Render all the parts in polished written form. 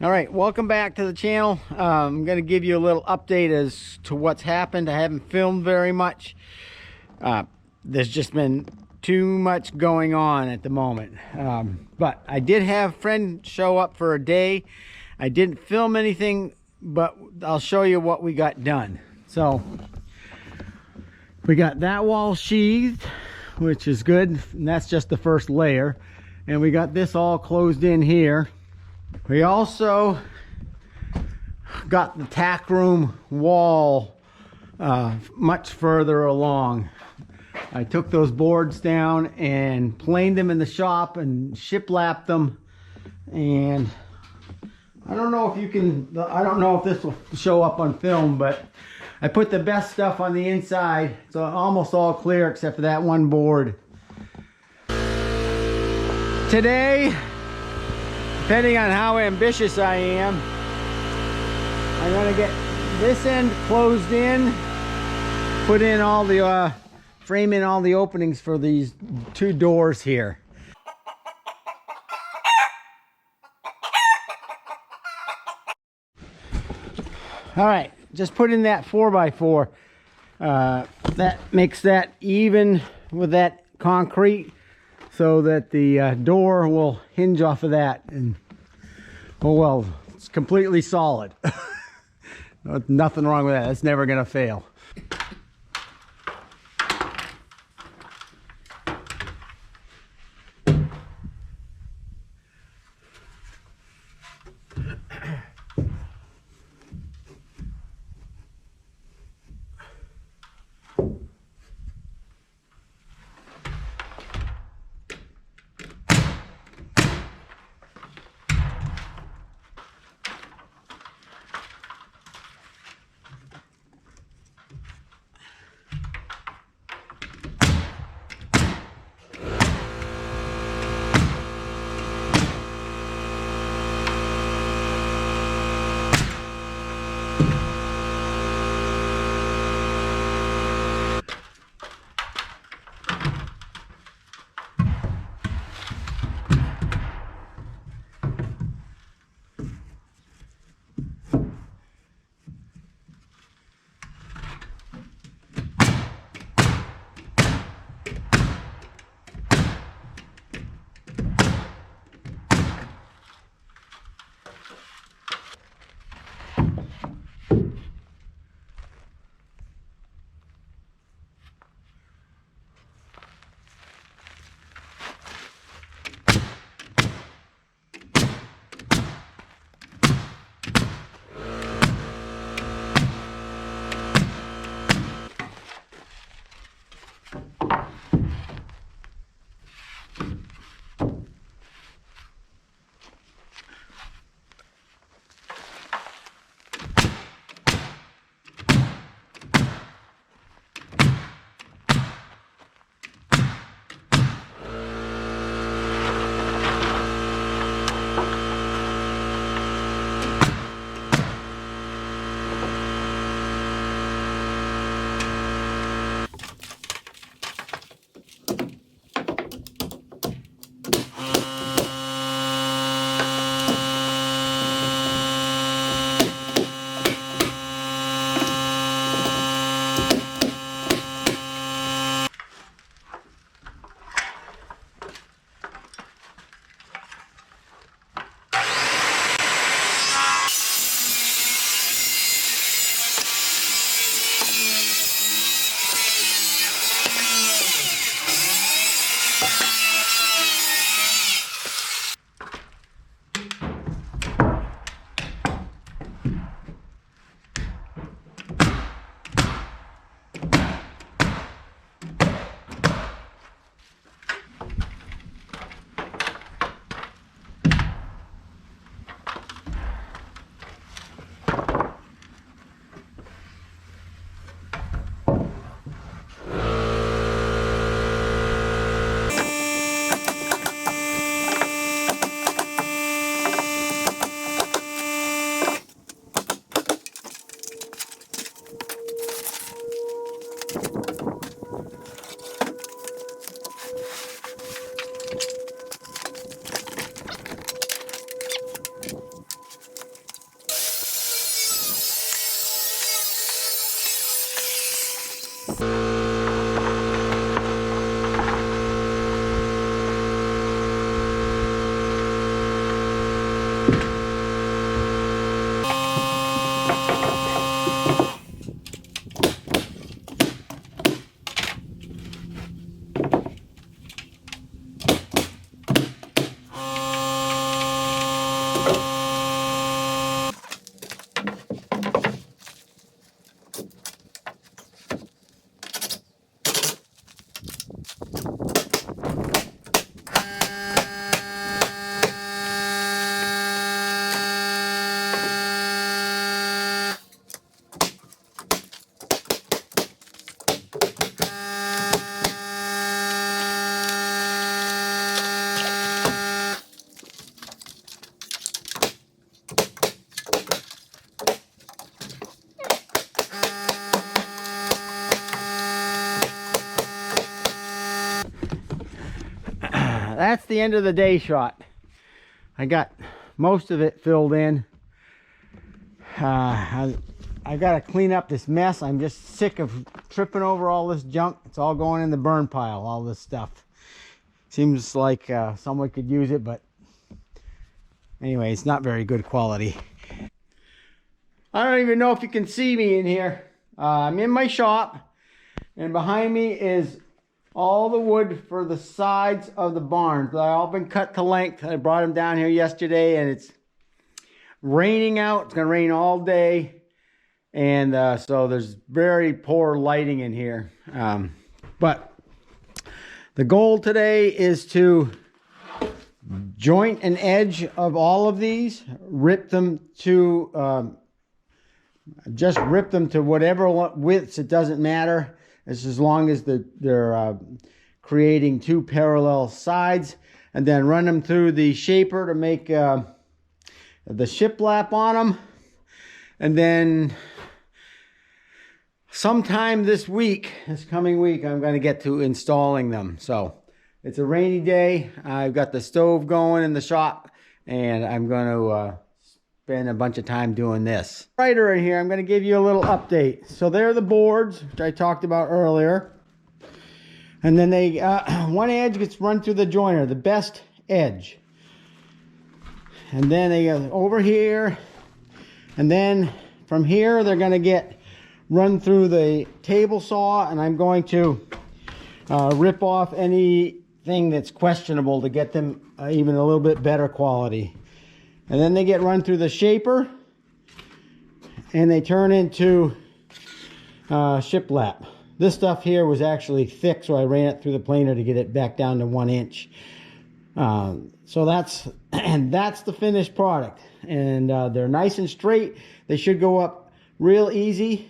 All right, welcome back to the channel. I'm going to give you a little update as to what's happened. I haven't filmed very much. There's just been too much going on at the moment. But I did have a friend show up for a day. I didn't film anything, but I'll show you what we got done. So we got that wall sheathed, which is good. And that's just the first layer. And we got this all closed in here. We also got the tack room wall much further along. I took those boards down and planed them in the shop and shiplapped them. And I don't know if this will show up on film, but I put the best stuff on the inside. It's almost all clear except for that one board. Today, depending on how ambitious I am, I'm gonna get this end closed in, put in all the frame in all the openings for these two doors here. All right, just put in that 4x4. That makes that even with that concrete, so that the door will hinge off of that. And oh well, it's completely solid. Nothing wrong with that. It's never gonna fail. that's the end of the day shot. I got most of it filled in. I gotta clean up this mess. I'm just sick of tripping over all this junk. It's all going in the burn pile, all this stuff. Seems like someone could use it, but anyway, it's not very good quality. I don't even know if you can see me in here. I'm in my shop, and behind me is all the wood for the sides of the barns. They've all been cut to length. I brought them down here yesterday, and it's raining out. It's gonna rain all day, and so there's very poor lighting in here. But the goal today is to joint an edge of all of these, rip them to just rip them to whatever widths. It doesn't matter, as long as they're creating two parallel sides, and then run them through the shaper to make the shiplap on them. And then sometime this coming week, I'm going to get to installing them. So it's a rainy day. I've got the stove going in the shop, and I'm going to spend a bunch of time doing this. Right in here, I'm going to give you a little update. So there are the boards, which I talked about earlier. And then they one edge gets run through the joiner, the best edge. And then they go over here. And then from here, they're going to get run through the table saw, and I'm going to rip off anything that's questionable to get them even a little bit better quality. And then they get run through the shaper, and they turn into shiplap. This stuff here was actually thick, so I ran it through the planer to get it back down to 1 inch. So that's the finished product, and they're nice and straight. They should go up real easy.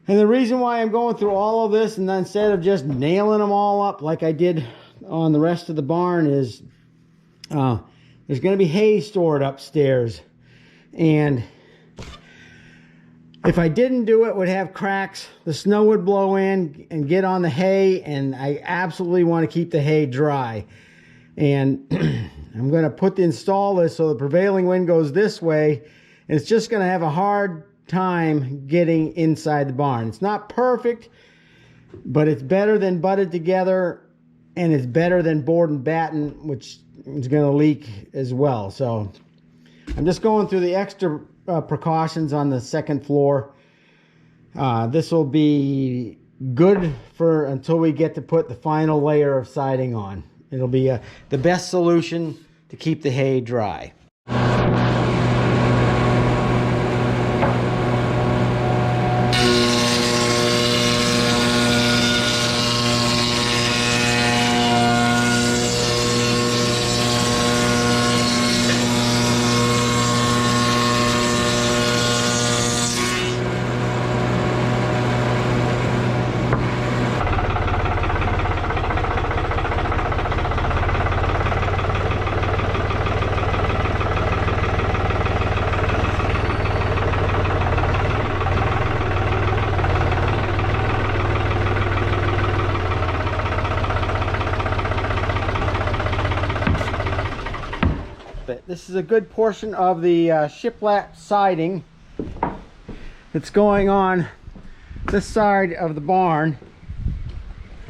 And the reason why I'm going through all of this, and instead of just nailing them all up like I did on the rest of the barn, is there's going to be hay stored upstairs, and if I didn't do it would have cracks. The snow would blow in and get on the hay, and I absolutely want to keep the hay dry. And I'm going to install this so the prevailing wind goes this way, and it's just going to have a hard time getting inside the barn. It's not perfect, but it's better than butted together, and it's better than board and batten, which is going to leak as well. So I'm just going through the extra precautions on the second floor. This will be good for until we get to put the final layer of siding on. It'll be the best solution to keep the hay dry. This is a good portion of the shiplap siding that's going on this side of the barn.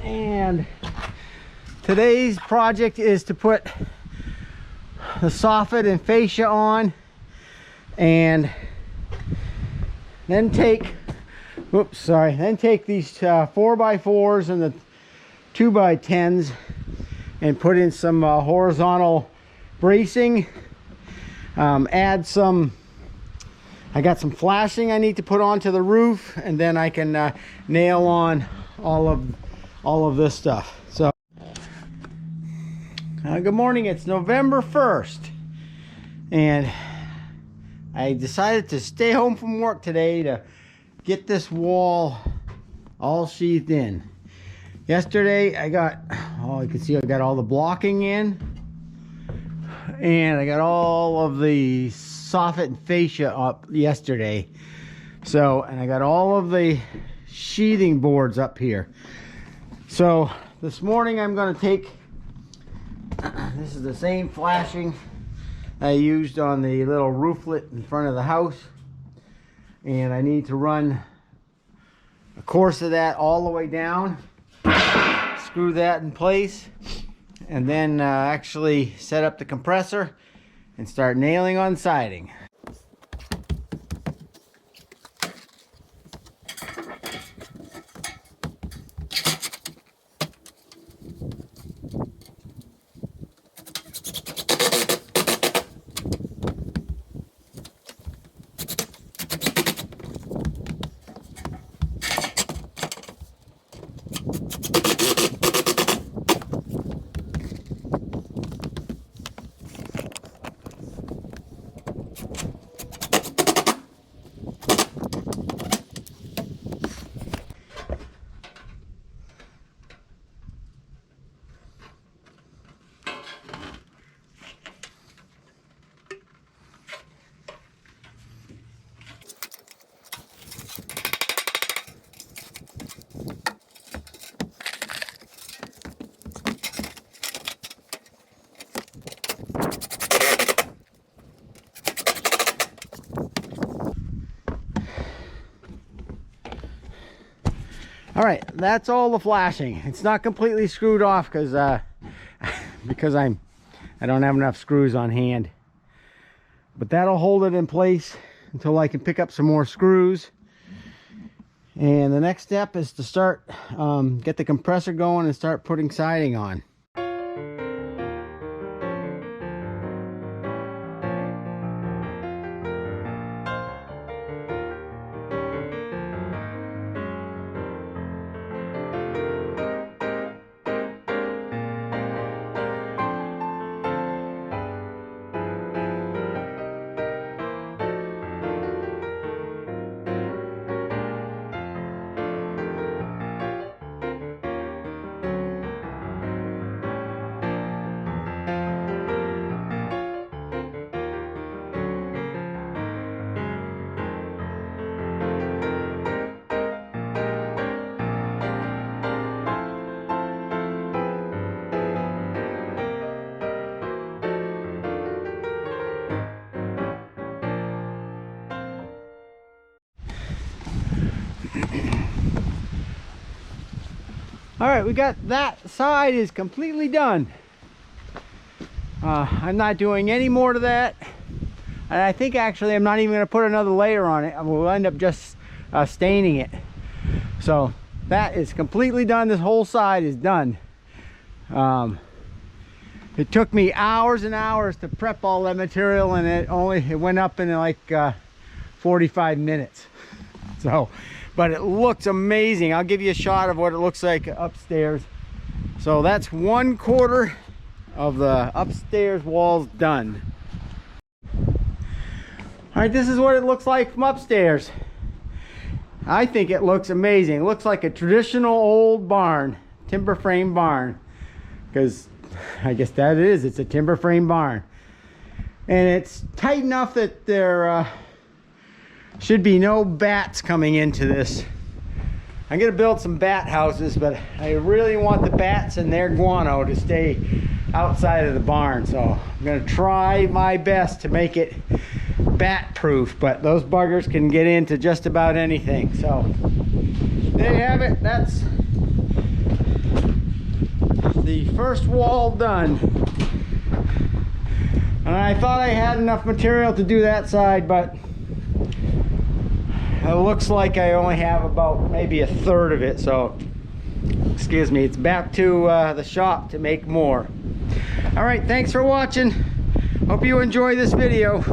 And today's project is to put the soffit and fascia on, and then take these 4x4s and the 2x10s and put in some horizontal bracing. Add some, I got some flashing I need to put onto the roof, and then I can nail on all of this stuff. So good morning. It's November 1st, and I decided to stay home from work today to get this wall all sheathed in. Yesterday I got, you can see I got all the blocking in, and I got all of the soffit and fascia up yesterday. So, and I got all of the sheathing boards up here. So this morning I'm going to take This is the same flashing I used on the little rooflet in front of the house, and I need to run a course of that all the way down, screw that in place, and then actually set up the compressor and start nailing on siding. All right, that's all the flashing. It's not completely screwed off because I don't have enough screws on hand. But that'll hold it in place until I can pick up some more screws. And the next step is to start get the compressor going and start putting siding on. All right, we got that side is completely done. I'm not doing any more to that, and I think actually I'm not even going to put another layer on it. We'll end up just staining it. So that is completely done. This whole side is done. It took me hours and hours to prep all that material, and it went up in like 45 minutes. So, but it looks amazing. I'll give you a shot of what it looks like upstairs. So that's 1/4 of the upstairs walls done. All right, this is what it looks like from upstairs. I think it looks amazing. It looks like a traditional old barn, timber frame barn, because I guess that it is. It's a timber frame barn, and it's tight enough that there should be no bats coming into this. I'm gonna build some bat houses, but I really want the bats and their guano to stay outside of the barn. So I'm gonna try my best to make it bat proof, but those buggers can get into just about anything. So there you have it. That's the first wall done. And I thought I had enough material to do that side, but it looks like I only have about maybe 1/3 of it. So excuse me, it's back to the shop to make more. All right, thanks for watching. Hope you enjoy this video.